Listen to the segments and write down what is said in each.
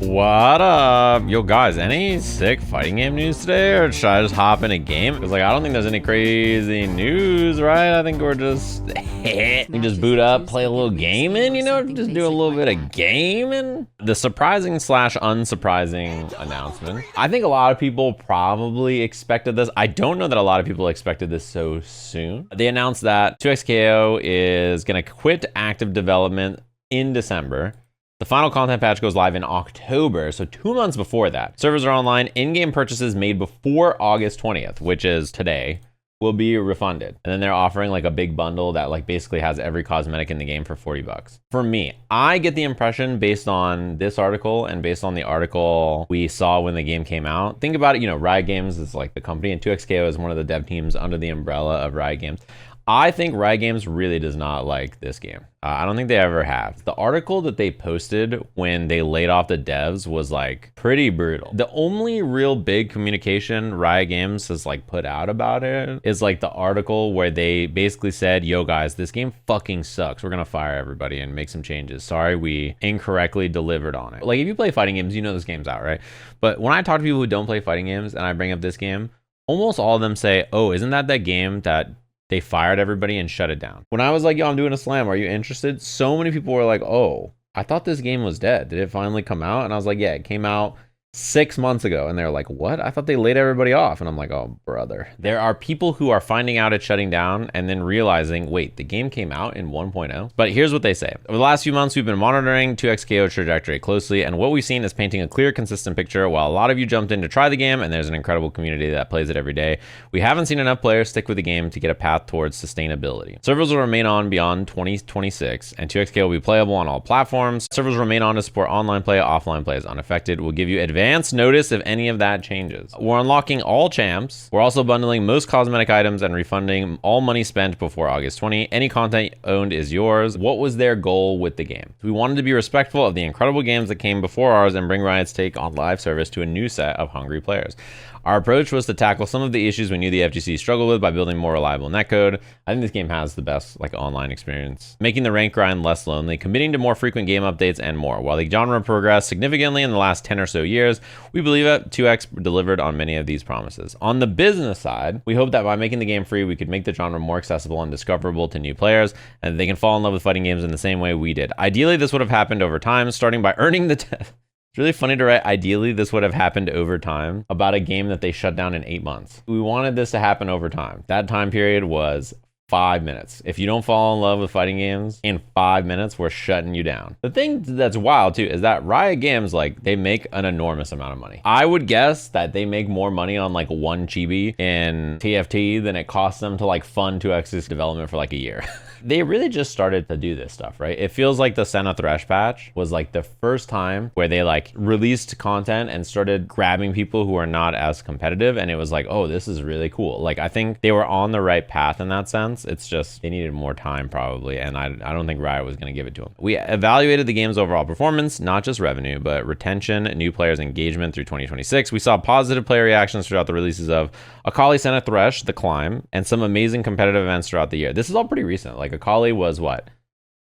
What up? Yo guys, any sick fighting game news today, or should I just hop in a game? Because like I don't think there's any crazy news, right? I think we're just you can just boot up, play a little gaming, you know, just do a little bit of gaming. The surprising slash unsurprising announcement. I think a lot of people probably expected this. I don't know that a lot of people expected this so soon. They announced that 2XKO is gonna quit active development in December. The final content patch goes live in October, so 2 months before that. Servers are online. In-game purchases made before August 20th, which is today, will be refunded. And then they're offering like a big bundle that like basically has every cosmetic in the game for 40 bucks. For me, I get the impression based on this article and based on the article we saw when the game came out. Think about it, you know, Riot Games is like the company and 2XKO is one of the dev teams under the umbrella of Riot Games. I think Riot Games really does not like this game. I don't think they ever have. The article that they posted when they laid off the devs was like pretty brutal. The only real big communication Riot Games has like put out about it is like the article where they basically said, yo guys, this game fucking sucks. We're gonna fire everybody and make some changes. Sorry, we incorrectly delivered on it. Like if you play fighting games, you know this game's out, right? But when I talk to people who don't play fighting games and I bring up this game, almost all of them say, oh, isn't that game that they fired everybody and shut it down? When I was like, yo, I'm doing a slam, are you interested? So many people were like, oh, I thought this game was dead. Did it finally come out? And I was like, yeah, it came out 6 months ago. And they're like, what? I thought they laid everybody off. And I'm like, oh, brother. There are people who are finding out it's shutting down and then realizing, wait, the game came out in 1.0. But here's what they say. Over the last few months, we've been monitoring 2XKO trajectory closely, and what we've seen is painting a clear, consistent picture. While a lot of you jumped in to try the game, and there's an incredible community that plays it every day, we haven't seen enough players stick with the game to get a path towards sustainability. Servers will remain on beyond 2026, and 2XKO will be playable on all platforms. Servers will remain on to support online play. Offline play is unaffected. We'll give you advance notice if any of that changes. We're unlocking all champs. We're also bundling most cosmetic items and refunding all money spent before August 20. Any content owned is yours. What was their goal with the game? We wanted to be respectful of the incredible games that came before ours and bring Riot's take on live service to a new set of hungry players. Our approach was to tackle some of the issues we knew the FGC struggled with by building more reliable netcode. I think this game has the best like online experience, making the rank grind less lonely, committing to more frequent game updates, and more. While the genre progressed significantly in the last 10 or so years, we believe that 2X delivered on many of these promises. On the business side, we hope that by making the game free, we could make the genre more accessible and discoverable to new players, and they can fall in love with fighting games in the same way we did. Ideally, this would have happened over time, starting by earning the It's really funny to write, ideally, this would have happened over time about a game that they shut down in 8 months. We wanted this to happen over time. That time period was 5 minutes. If you don't fall in love with fighting games, in 5 minutes, we're shutting you down. The thing that's wild too is that Riot Games, like, they make an enormous amount of money. I would guess that they make more money on like one chibi in TFT than it costs them to like fund 2X's development for like a year. They really just started to do this stuff, right? It feels like the Senna Thresh patch was like the first time where they like released content and started grabbing people who are not as competitive. And it was like, oh, this is really cool. Like, I think they were on the right path in that sense. It's just, they needed more time probably. And I don't think Riot was going to give it to them. We evaluated the game's overall performance, not just revenue, but retention, new players' engagement through 2026. We saw positive player reactions throughout the releases of Akali, Senna Thresh, The Climb, and some amazing competitive events throughout the year. This is all pretty recent. Like, Akali was what?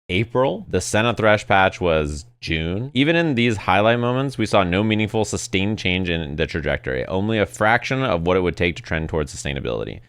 April? The Senna Thresh patch was June. Even in these highlight moments, we saw no meaningful sustained change in the trajectory, only a fraction of what it would take to trend towards sustainability.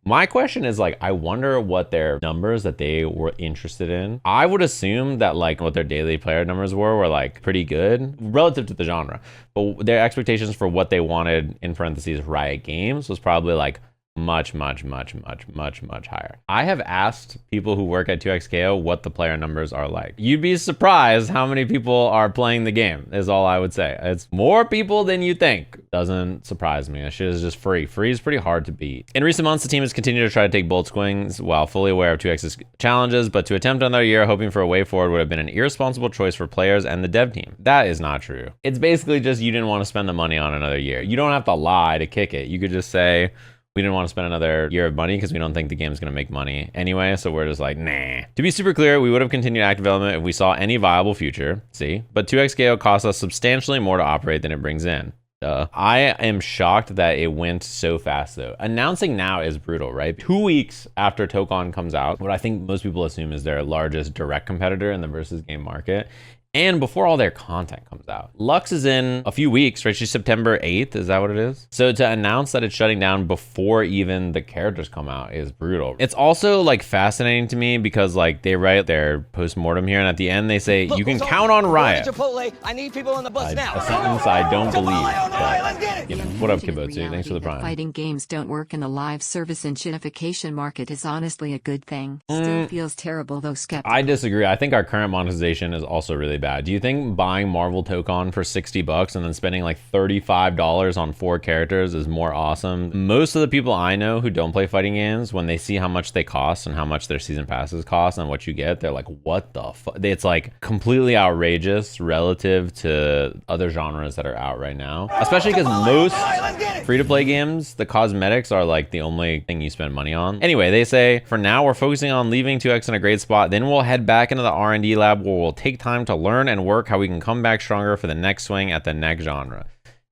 My question is like, I wonder what their numbers that they were interested in. I would assume that like what their daily player numbers were like pretty good relative to the genre, but their expectations for what they wanted, in parentheses, Riot Games, was probably like much higher. I have asked people who work at 2XKO what the player numbers are like. You'd be surprised how many people are playing the game, is all I would say. It's more people than you think. Doesn't surprise me. That shit is just free. Free is pretty hard to beat. In recent months, the team has continued to try to take bold swings while fully aware of 2X's challenges, but to attempt another year hoping for a way forward would have been an irresponsible choice for players and the dev team. That is not true. It's basically just you didn't want to spend the money on another year. You don't have to lie to kick it. You could just say, we didn't want to spend another year of money because we don't think the game's going to make money anyway. So we're just like, nah. To be super clear, we would have continued active development if we saw any viable future. See, but 2XKO costs us substantially more to operate than it brings in. I am shocked that it went so fast though. Announcing now is brutal, right? 2 weeks after Tokon comes out, what I think most people assume is their largest direct competitor in the versus game market. and before all their content comes out. Lux is in a few weeks, right? She's September 8th, is that what it is? So to announce that it's shutting down before even the characters come out is brutal. It's also like fascinating to me because like they write their post-mortem here, and at the end they say, you can count on Riot. Chipotle. I need people on the bus now. A sentence I don't believe. But, you know, what up, Kibotsu? Thanks for the prime. Fighting games don't work in the live service and shinification market is honestly a good thing. Still feels terrible though, skeptical. I disagree. I think our current monetization is also really bad. Do you think buying Marvel Tokon for 60 bucks and then spending like $35 on 4 characters is more awesome? Most of the people I know who don't play fighting games, when they see how much they cost and how much their season passes cost and what you get, they're like, what the fuck? It's like completely outrageous relative to other genres that are out right now. Especially because most free-to-play games, the cosmetics are like the only thing you spend money on. Anyway, they say, for now, we're focusing on leaving 2X in a great spot. Then we'll head back into the R&D lab where we'll take time to learn and work how we can come back stronger for the next swing at the next genre.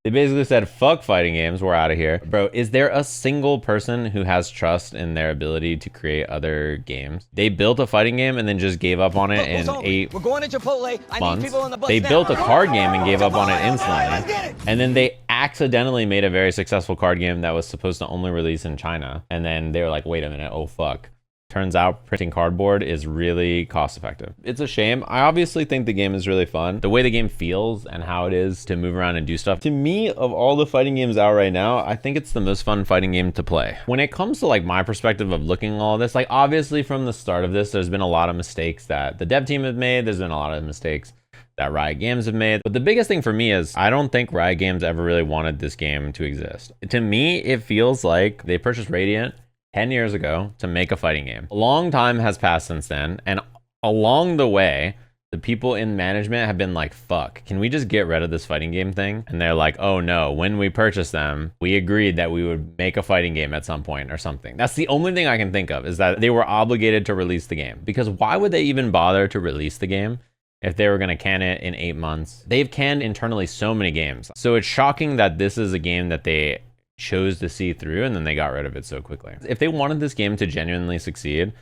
They basically said, fuck fighting games, we're out of here. Bro, is there a single person who has trust in their ability to create other games? They built a fighting game and then just gave up on it in 8 We're going to Chipotle. I months. need people on the bus They now. built a card game and gave up on it instantly. And then they accidentally made a very successful card game that was supposed to only release in China. And then they were like, wait a minute, oh fuck. Turns out printing cardboard is really cost effective. It's a shame. I obviously think the game is really fun. The way the game feels and how it is to move around and do stuff. To me, of all the fighting games out right now, I think it's the most fun fighting game to play. When it comes to like my perspective of looking at all this, like obviously from the start of this, there's been a lot of mistakes that the dev team have made. There's been a lot of mistakes that Riot Games have made. But the biggest thing for me is I don't think Riot Games ever really wanted this game to exist. To me, it feels like they purchased Radiant 10 years ago to make a fighting game. A long time has passed since then, and along the way, the people in management have been like, fuck, can we just get rid of this fighting game thing? And they're like, oh no, when we purchased them, we agreed that we would make a fighting game at some point or something. That's the only thing I can think of, is that they were obligated to release the game. Because why would they even bother to release the game if they were gonna can it in 8 months? They've canned internally so many games. So it's shocking that this is a game that they chose to see through and then they got rid of it so quickly. If they wanted this game to genuinely succeed,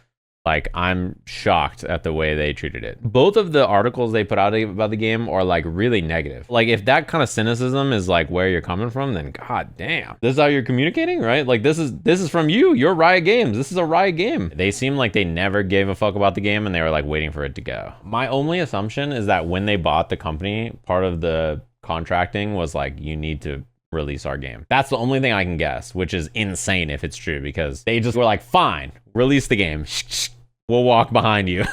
like I'm shocked at the way they treated it. Both of the articles they put out about the game are like really negative. Like if that kind of cynicism is like where you're coming from, then god damn. This is how you're communicating, right? Like this is from you. You're Riot Games. This is a Riot game. They seem like they never gave a fuck about the game and they were like waiting for it to go. My only assumption is that when they bought the company, part of the contracting was like, you need to release our game. That's the only thing I can guess, which is insane if it's true, because they just were like, fine, release the game. We'll walk behind you.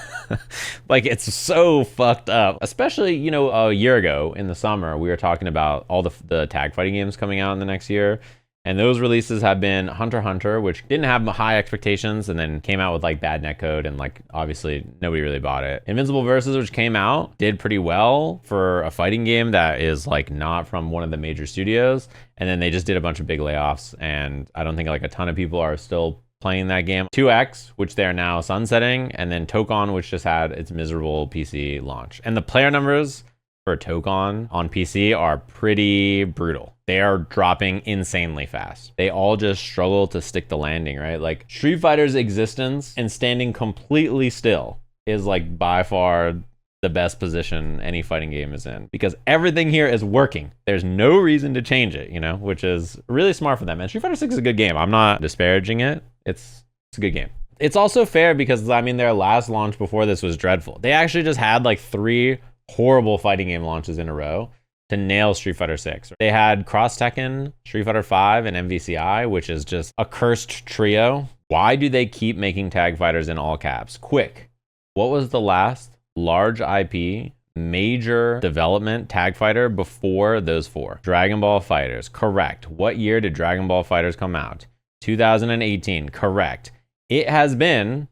Like, it's so fucked up. Especially, you know, a year ago in the summer, we were talking about all the tag fighting games coming out in the next year. And those releases have been Hunter x Hunter, which didn't have high expectations and then came out with like bad netcode and like obviously nobody really bought it. Invincible Versus, which came out, did pretty well for a fighting game that is like not from one of the major studios. And then they just did a bunch of big layoffs and I don't think like a ton of people are still playing that game. 2X, which they're now sunsetting, and then Tokon, which just had its miserable PC launch. And the player numbers for Tokon on PC are pretty brutal. They are dropping insanely fast. They all just struggle to stick the landing, right? Like Street Fighter's existence and standing completely still is like by far the best position any fighting game is in, because everything here is working. There's no reason to change it, you know, which is really smart for them. And Street Fighter 6 is a good game. I'm not disparaging it. It's a good game. It's also fair because, I mean, their last launch before this was dreadful. They actually just had like 3 horrible fighting game launches in a row to nail Street Fighter 6. They had Cross Tekken, Street Fighter 5, and MVCI, which is just a cursed trio. Why do they keep making tag fighters in all caps? Quick. What was the last large IP major development tag fighter before those 4? Dragon Ball Fighters. Correct. What year did Dragon Ball Fighters come out? 2018. Correct. It has been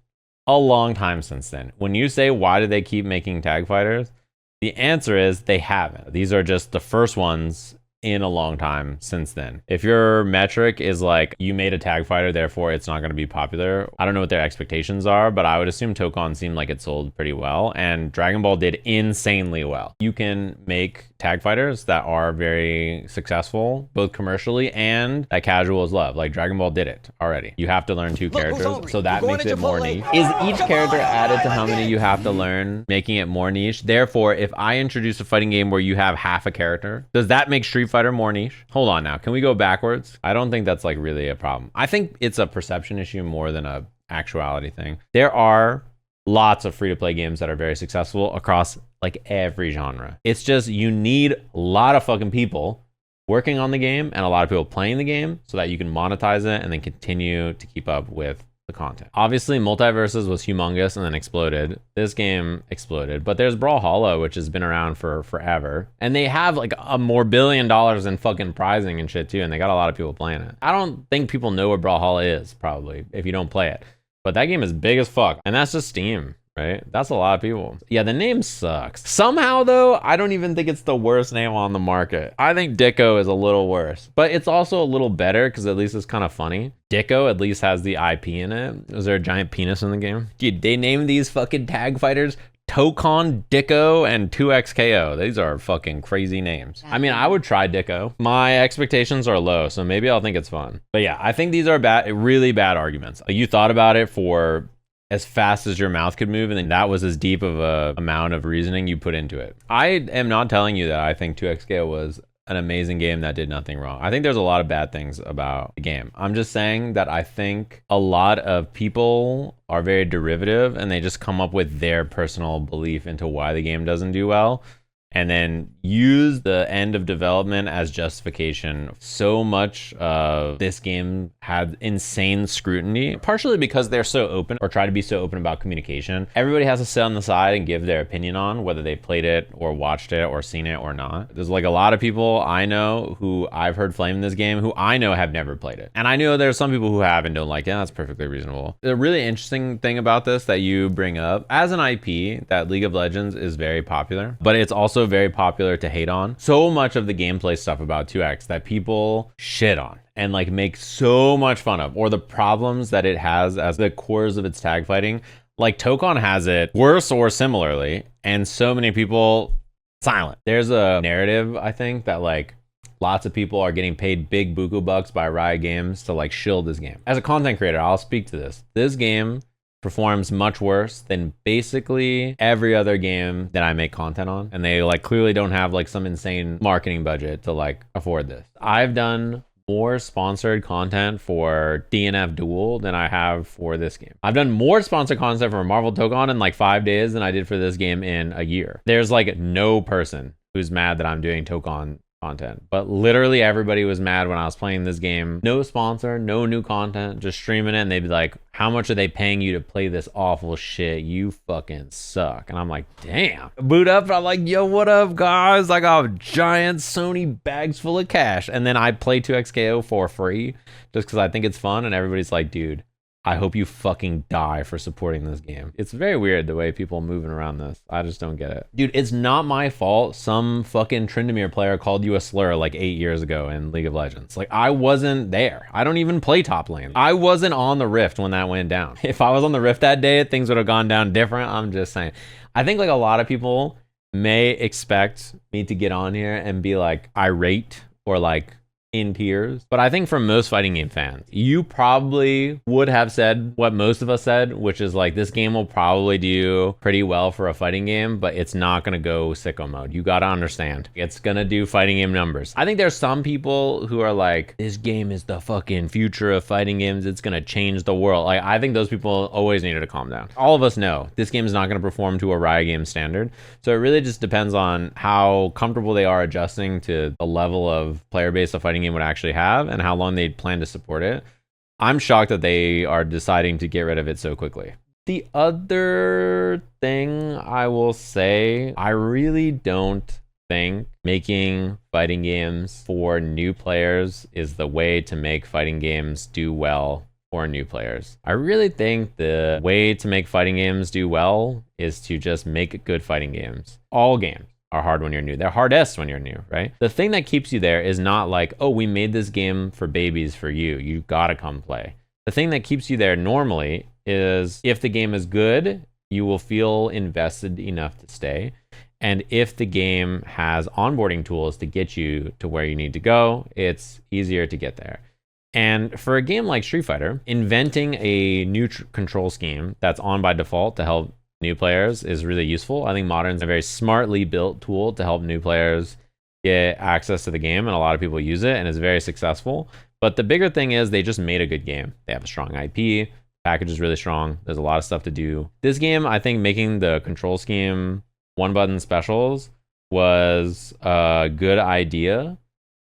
a long time since then. When you say, why do they keep making tag fighters? The answer is they haven't. These are just the first ones in a long time since then. If your metric is like you made a tag fighter, therefore it's not going to be popular, I don't know what their expectations are, but I would assume Tokon seemed like it sold pretty well, and Dragon Ball did insanely well. You can make tag fighters that are very successful, both commercially and that casuals love. Like Dragon Ball did it already. You have to learn 2 characters, so that makes it more niche. Is each character added to how many you have to learn, making it more niche? Therefore, if I introduce a fighting game where you have half a character, does that make Street Fighter more niche? Hold on now, can we go backwards? I don't think that's like really a problem. I think it's a perception issue more than a actuality thing. There are lots of free-to-play games that are very successful across like every genre. It's just you need a lot of fucking people working on the game and a lot of people playing the game so that you can monetize it and then continue to keep up with the content. Obviously, Multiverses was humongous and then exploded. This game exploded, but there's Brawlhalla, which has been around for forever, and they have like a more $1 billion in fucking prizing and shit too, and they got a lot of people playing it. I don't think people know what Brawlhalla is, probably, if you don't play it, but that game is big as fuck, and that's just Steam. Right? That's a lot of people. Yeah, the name sucks. Somehow, though, I don't even think it's the worst name on the market. I think Dicko is a little worse, but it's also a little better because at least it's kind of funny. Dicko at least has the IP in it. Is there a giant penis in the game? Dude, they named these fucking tag fighters Tokon, Dicko, and 2XKO. These are fucking crazy names. I mean, I would try Dicko. My expectations are low, so maybe I'll think it's fun. But yeah, I think these are bad, really bad arguments. You thought about it for as fast as your mouth could move, and then that was as deep of a amount of reasoning you put into it. I am not telling you that I think 2XKO was an amazing game that did nothing wrong. I think there's a lot of bad things about the game. I'm just saying that I think a lot of people are very derivative and they just come up with their personal belief into why the game doesn't do well, and then use the end of development as justification. So much of this game had insane scrutiny, partially because they're so open, or try to be so open about communication. Everybody has to sit on the side and give their opinion on whether they played it or watched it or seen it or not. There's like a lot of people I know who I've heard flame this game who I know have never played it. And I know there's some people who have and don't like it. That's perfectly reasonable. The really interesting thing about this that you bring up, as an IP, that League of Legends is very popular, but it's also very popular to hate on. So much of the gameplay stuff about 2X that people shit on and like make so much fun of, or the problems that it has as the cores of its tag fighting. Like Tokon has it worse or similarly, and so many people silent. There's a narrative, I think, that like lots of people are getting paid big buku bucks by Riot Games to like shield this game. As a content creator, I'll speak to this. This game performs much worse than basically every other game that I make content on, and they like clearly don't have like some insane marketing budget to like afford this. I've done more sponsored content for DNF Duel than I have for this game. I've done more sponsored content for Marvel Tokon in like 5 days than I did for this game in a year. There's like no person who's mad that I'm doing Tokon content, but literally everybody was mad when I was playing this game. No sponsor, no new content, just streaming it, and they'd be like, how much are they paying you to play this awful shit? You fucking suck. And I'm like, damn. Boot up, I'm like, yo, what up, guys? I got giant Sony bags full of cash, and then I play 2XKO for free just because I think it's fun, and everybody's like, dude, I hope you fucking die for supporting this game. It's very weird the way people are moving around this. I just don't get it. Dude, it's not my fault some fucking Tryndamere player called you a slur like 8 years ago in League of Legends. Like, I wasn't there. I don't even play top lane. I wasn't on the Rift when that went down. If I was on the Rift that day, things would have gone down different. I'm just saying. I think like a lot of people may expect me to get on here and be like irate or like in tears, but I think for most fighting game fans, you probably would have said what most of us said, which is like, this game will probably do pretty well for a fighting game, but it's not going to go sicko mode. You got to understand, it's going to do fighting game numbers. I think there's some people who are like, this game is the fucking future of fighting games, it's going to change the world. Like, I think those people always needed to calm down. All of us know this game is not going to perform to a Riot game standard, so it really just depends on how comfortable they are adjusting to the level of player base a fighting game would actually have and how long they'd plan to support it. I'm shocked that they are deciding to get rid of it so quickly. The other thing I will say, I really don't think making fighting games for new players is the way to make fighting games do well for new players. I really think the way to make fighting games do well is to just make good fighting games. All games. are hard when you're new. They're hardest when you're new, right? The thing that keeps you there is not like, oh, we made this game for babies for you. You gotta come play. The thing that keeps you there normally is if the game is good, you will feel invested enough to stay. And if the game has onboarding tools to get you to where you need to go, it's easier to get there. And for a game like Street Fighter, inventing a new control scheme that's on by default to help new players is really useful. I think Modern's a very smartly built tool to help new players get access to the game, and a lot of people use it, and it's very successful. But the bigger thing is they just made a good game. They have a strong IP, package is really strong, there's a lot of stuff to do. This game, I think making the control scheme one-button specials was a good idea,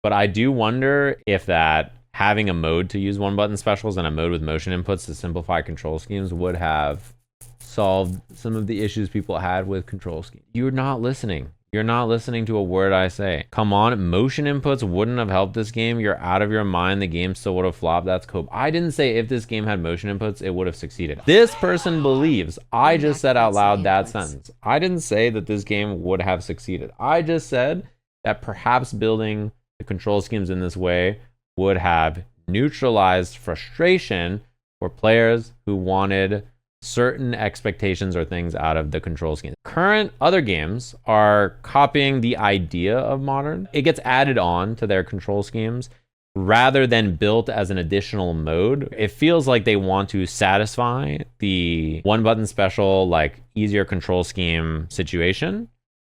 but I do wonder if that having a mode to use one-button specials and a mode with motion inputs to simplify control schemes would have solved some of the issues people had with control schemes. You're not listening. You're not listening to a word I say. Come on, motion inputs wouldn't have helped this game. You're out of your mind. The game still would have flopped. That's cope. I didn't say if this game had motion inputs, it would have succeeded. This person believes I just said out loud that sentence. I didn't say that this game would have succeeded. I just said that perhaps building the control schemes in this way would have neutralized frustration for players who wanted certain expectations or things out of the control scheme. Current other games are copying the idea of Modern. It gets added on to their control schemes rather than built as an additional mode. It feels like they want to satisfy the one button special, like easier control scheme situation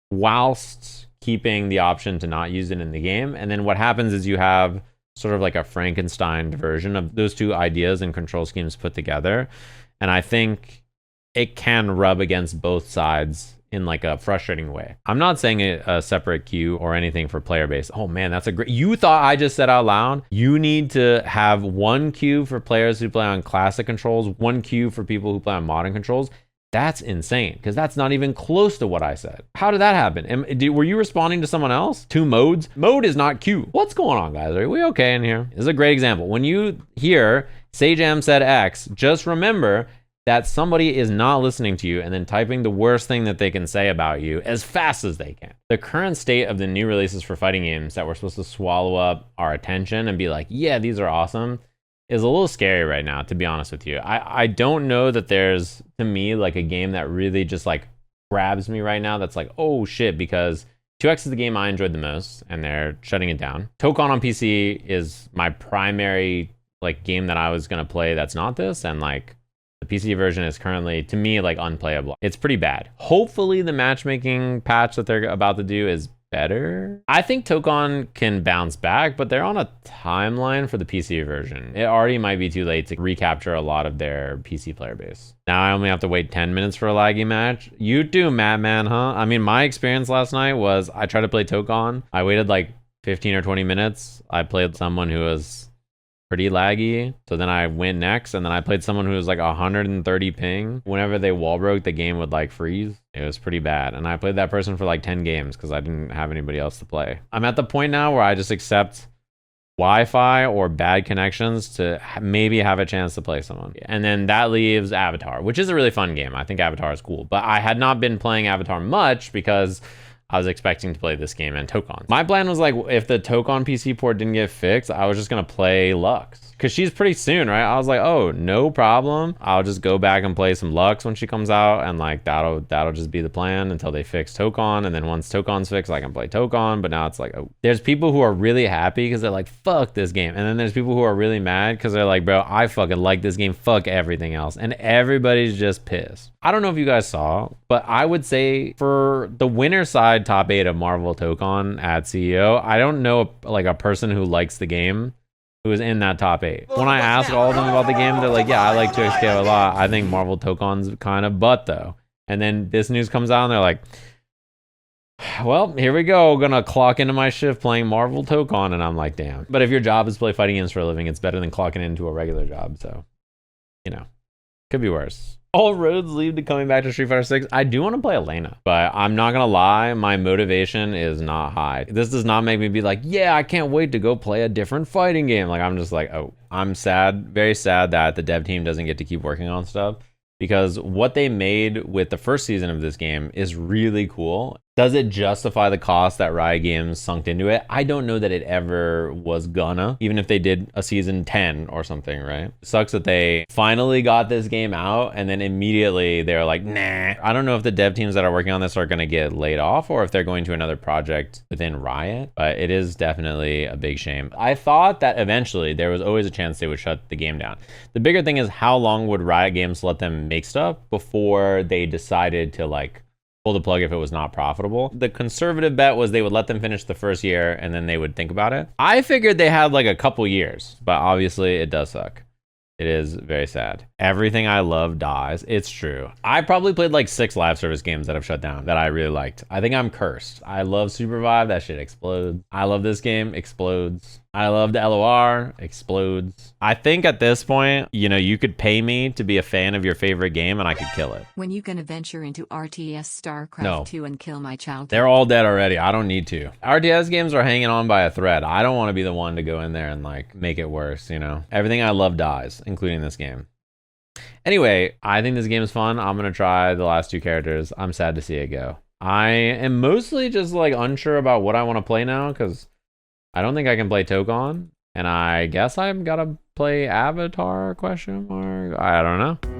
whilst keeping the option to not use it in the game. And then what happens is you have sort of like a Frankenstein version of those two ideas and control schemes put together. And I think it can rub against both sides in like a frustrating way. I'm not saying a separate queue or anything for player base. Oh man, that's a great, you thought I just said out loud, you need to have one queue for players who play on classic controls, one queue for people who play on modern controls. That's insane, because that's not even close to what I said. How did that happen? Were you responding to someone else? Two modes? Mode is not queue. What's going on, guys? Are we okay in here? This is a great example. When you hear Sajam said X, just remember that somebody is not listening to you and then typing the worst thing that they can say about you as fast as they can. The current state of the new releases for fighting games that we're supposed to swallow up our attention and be like, yeah, these are awesome, is a little scary right now, to be honest with you. I don't know that there's, to me, like a game that really just like grabs me right now that's like, oh shit, because 2X is the game I enjoyed the most and they're shutting it down. Tokon on PC is my primary like game that I was gonna play that's not this, and like the PC version is currently, to me, like unplayable. It's pretty bad. Hopefully the matchmaking patch that they're about to do is better. I think Tokon can bounce back, but they're on a timeline for the PC version. It already might be too late to recapture a lot of their PC player base. Now I only have to wait 10 minutes for a laggy match. You do, Madman, huh? I mean, my experience last night was I tried to play Tokon. I waited like 15 or 20 minutes. I played someone who was pretty laggy, so then I went next, and then I played someone who was like 130 ping. Whenever they wall broke, the game would like freeze. It was pretty bad, and I played that person for like 10 games because I didn't have anybody else to play. I'm at the point now where I just accept Wi-Fi or bad connections to maybe have a chance to play someone. And then that leaves Avatar, which is a really fun game. I think Avatar is cool, but I had not been playing Avatar much because I was expecting to play this game and Tokon. My plan was like, if the Tokon PC port didn't get fixed, I was just gonna play Lux, because she's pretty soon, right? I was like, oh, no problem. I'll just go back and play some Lux when she comes out, and like that'll just be the plan until they fix Tokon. And then once Tokon's fixed, I can play Tokon. But now it's like, oh, there's people who are really happy because they're like, fuck this game. And then there's people who are really mad because they're like, bro, I fucking like this game, fuck everything else. And everybody's just pissed. I don't know if you guys saw, but I would say for the winner side top 8 of Marvel Tokon at CEO, I don't know like a person who likes the game who is in that top 8. When I ask all of them about the game, they're like, yeah, I like 2XK a lot. I think Marvel Tokon's kind of butt though. And then this news comes out and they're like, well, here we go. Gonna clock into my shift playing Marvel Tokon. And I'm like, damn. But if your job is play fighting games for a living, it's better than clocking into a regular job. So, you know, could be worse. All roads lead to coming back to Street Fighter 6. I do want to play Elena, but I'm not gonna lie, my motivation is not high. This does not make me be like, yeah, I can't wait to go play a different fighting game. Like, I'm just like, oh, I'm sad, very sad that the dev team doesn't get to keep working on stuff, because what they made with the first season of this game is really cool. Does it justify the cost that Riot Games sunk into it? I don't know that it ever was gonna, even if they did a season 10 or something, right? It sucks that they finally got this game out and then immediately they're like, nah. I don't know if the dev teams that are working on this are gonna get laid off or if they're going to another project within Riot, but it is definitely a big shame. I thought that eventually there was always a chance they would shut the game down. The bigger thing is how long would Riot Games let them make stuff before they decided to like pull the plug if it was not profitable. The conservative bet was they would let them finish the first year and then they would think about it. I figured they had like a couple years, but obviously it does suck. It is very sad. Everything I love dies. It's true. I probably played like 6 live service games that have shut down that I really liked. I think I'm cursed. I love Supervive. That shit explodes. I love this game. Explodes. I love the LOR. Explodes. I think at this point, you know, you could pay me to be a fan of your favorite game and I could kill it. When you gonna venture into RTS StarCraft No. 2 and kill my child? They're all dead already. I don't need to. RTS games are hanging on by a thread. I don't want to be the one to go in there and like make it worse, you know? Everything I love dies, including this game. Anyway, I think this game is fun. I'm going to try the last 2 characters. I'm sad to see it go. I am mostly just like unsure about what I want to play now because I don't think I can play Tokon. And I guess I've got to play Avatar, question mark? I don't know.